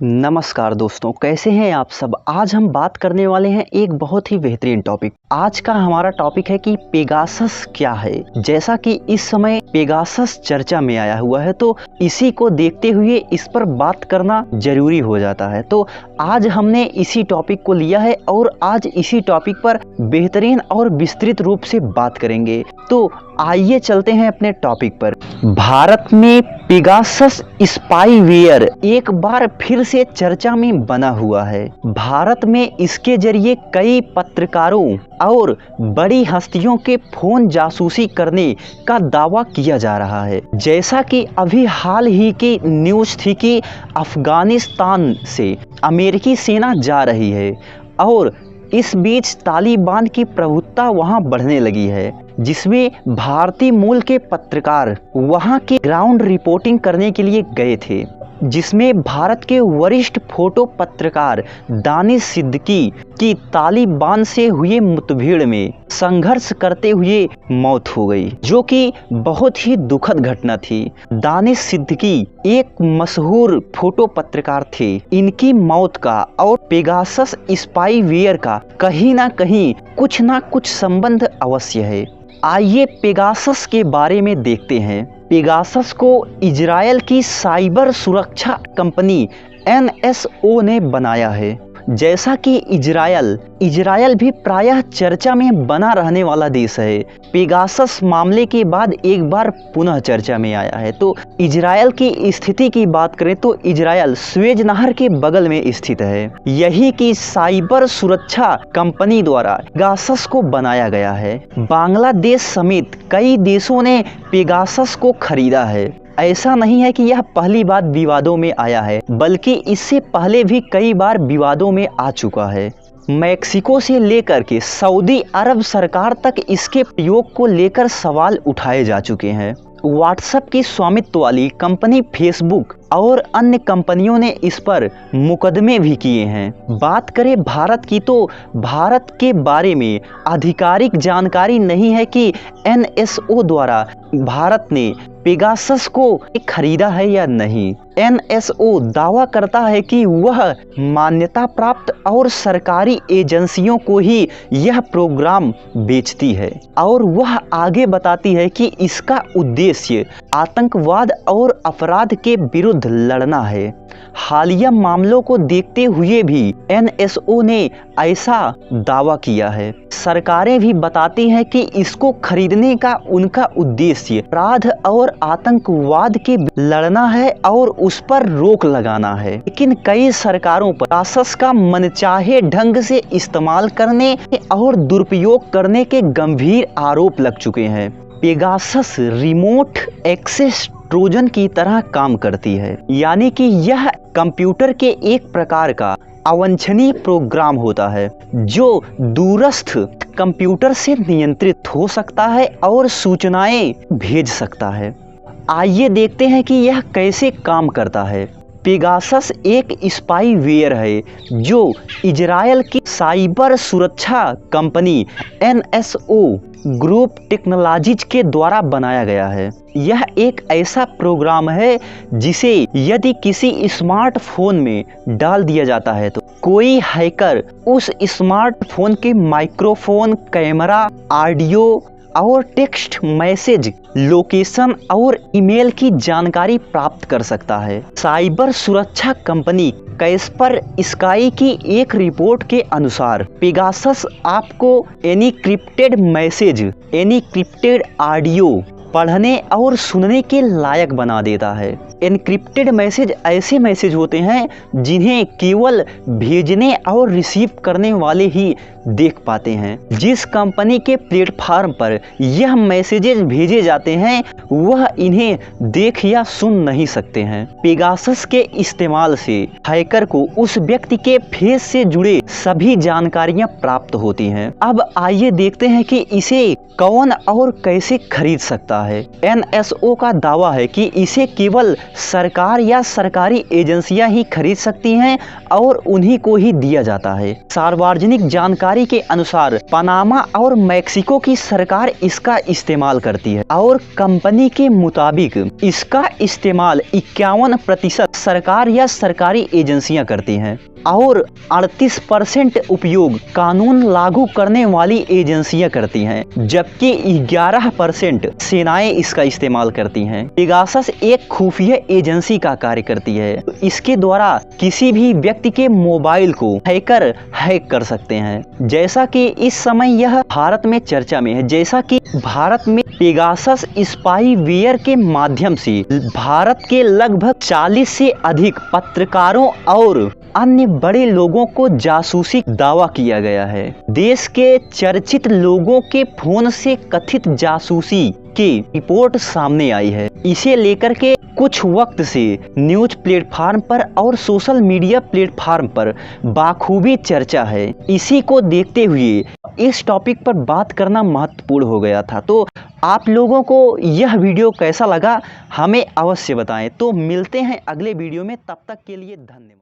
नमस्कार दोस्तों, कैसे हैं आप सब। आज हम बात करने वाले हैं एक बहुत ही बेहतरीन टॉपिक। आज का हमारा टॉपिक है कि पेगासस क्या है। जैसा कि इस समय पेगासस चर्चा में आया हुआ है, तो इसी को देखते हुए इस पर बात करना जरूरी हो जाता है। तो आज हमने इसी टॉपिक को लिया है और आज इसी टॉपिक पर बेहतरीन और विस्तृत रूप से बात करेंगे। तो आइए चलते हैं अपने टॉपिक पर। भारत में पेगासस स्पाईवेयर एक बार फिर से चर्चा में बना हुआ है। भारत में इसके जरिए कई पत्रकारों और बड़ी हस्तियों के फोन जासूसी करने का दावा किया जा रहा है। जैसा कि अभी हाल ही की न्यूज़ थी कि अफगानिस्तान से अमेरिकी सेना जा रही है और इस बीच तालिबान की प्रभुत्ता वहां बढ़ने लगी है, जिसमें भारतीय मूल के पत्रकार वहां की ग्राउंड रिपोर्टिंग करने के लिए गए थे, जिसमें भारत के वरिष्ठ फोटो पत्रकार दानिश सिद्दीकी की तालिबान से हुए मुठभेड़ में संघर्ष करते हुए मौत हो गई, जो कि बहुत ही दुखद घटना थी। दानिश सिद्दीकी एक मशहूर फोटो पत्रकार थे। इनकी मौत का और पेगासस स्पाईवेयर का कहीं ना कुछ संबंध अवश्य है। आइए पेगासस के बारे में देखते हैं। पेगासस को इजरायल की साइबर सुरक्षा कंपनी NSO ने बनाया है। जैसा कि इजरायल भी प्रायः चर्चा में बना रहने वाला देश है। पेगासस मामले के बाद एक बार पुनः चर्चा में आया है। तो इजरायल की स्थिति की बात करें तो इजरायल स्वेज नहर के बगल में स्थित है। यही की साइबर सुरक्षा कंपनी द्वारा पेगासस को बनाया गया है। बांग्लादेश समेत कई देशों ने पेगासस को खरीदा है। ऐसा नहीं है कि यह पहली बार विवादों में आया है, बल्कि इससे पहले भी कई बार विवादों में आ चुका है। मैक्सिको से लेकर के सऊदी अरब सरकार तक इसके प्रयोग को लेकर सवाल उठाए जा चुके हैं। व्हाट्सएप की स्वामित्व वाली कंपनी फेसबुक और अन्य कंपनियों ने इस पर मुकदमे भी किए हैं। बात करें भारत की, तो भारत के बारे में आधिकारिक जानकारी नहीं है कि NSO द्वारा भारत ने पेगासस को खरीदा है या नहीं। NSO दावा करता है कि वह मान्यता प्राप्त और सरकारी एजेंसियों को ही यह प्रोग्राम बेचती है और वह आगे बताती है कि इसका उद्देश्य आतंकवाद और अपराध के विरुद्ध लड़ना है। हालिया मामलों को देखते हुए भी NSO ने ऐसा दावा किया है। सरकारें भी बताती हैं कि इसको खरीदने का उनका उद्देश्य अपराध और आतंकवाद के लड़ना है और उस पर रोक लगाना है। लेकिन कई सरकारों पर पेगासस का मनचाहे ढंग से इस्तेमाल करने और दुरुपयोग करने के गंभीर आरोप लग चुके हैं। पेगासस रिमोट एक्सेस ट्रोजन की तरह काम करती है, यानी कि यह कंप्यूटर के एक प्रकार का अवांछनीय प्रोग्राम होता है जो दूरस्थ कंप्यूटर से नियंत्रित हो सकता है और सूचनाएं भेज सकता है। आइए देखते हैं कि यह कैसे काम करता है। पेगासस एक स्पाईवेयर है जो इजरायल की साइबर सुरक्षा कंपनी NSO ग्रुप टेक्नोलॉजीज के द्वारा बनाया गया है। यह एक ऐसा प्रोग्राम है जिसे यदि किसी स्मार्टफोन में डाल दिया जाता है तो कोई हैकर उस स्मार्टफोन के माइक्रोफोन, कैमरा, ऑडियो और टेक्स्ट मैसेज, लोकेशन और ईमेल की जानकारी प्राप्त कर सकता है। साइबर सुरक्षा कंपनी कैस्पर स्काई की एक रिपोर्ट के अनुसार पेगासस आपको एन्क्रिप्टेड मैसेज, एन्क्रिप्टेड ऑडियो पढ़ने और सुनने के लायक बना देता है। एन्क्रिप्टेड मैसेज ऐसे मैसेज होते हैं जिन्हें केवल भेजने और रिसीव करने वाले ही देख पाते हैं। जिस कंपनी के प्लेटफॉर्म पर यह मैसेजेस भेजे जाते हैं वह इन्हें देख या सुन नहीं सकते हैं। पेगासस के इस्तेमाल से हैकर को उस व्यक्ति के फेस से जुड़े सभी जानकारियां प्राप्त होती हैं। अब आइए देखते हैं कि इसे कौन और कैसे खरीद सकता है? एनएसओ का दावा है कि इसे केवल सरकार या सरकारी एजेंसियां ही खरीद सकती हैं और उन्हीं को ही दिया जाता है। सार्वजनिक जानकारी के अनुसार पनामा और मैक्सिको की सरकार इसका इस्तेमाल करती है और कंपनी के मुताबिक इसका इस्तेमाल 51% सरकार या सरकारी एजेंसियां करती हैं और 38% उपयोग कानून लागू करने वाली एजेंसियां करती हैं, जबकि 11% सेनाएं इसका इस्तेमाल करती हैं। पेगासस एक खुफिया एजेंसी का कार्य करती है। इसके द्वारा किसी भी व्यक्ति के मोबाइल को हैकर हैक कर सकते हैं। जैसा कि इस समय यह भारत में चर्चा में है, जैसा कि भारत में पेगासस स्पाईवेयर के माध्यम से भारत के लगभग 40 से अधिक पत्रकारों और अन्य बड़े लोगों को जासूसी दावा किया गया है। देश के चर्चित लोगों के फोन से कथित जासूसी की रिपोर्ट सामने आई है। इसे लेकर के कुछ वक्त से न्यूज प्लेटफार्म पर और सोशल मीडिया प्लेटफार्म पर बाखूबी चर्चा है। इसी को देखते हुए इस टॉपिक पर बात करना महत्वपूर्ण हो गया था। तो आप लोगों को यह वीडियो कैसा लगा हमें अवश्य बताएं। तो मिलते हैं अगले वीडियो में, तब तक के लिए धन्यवाद।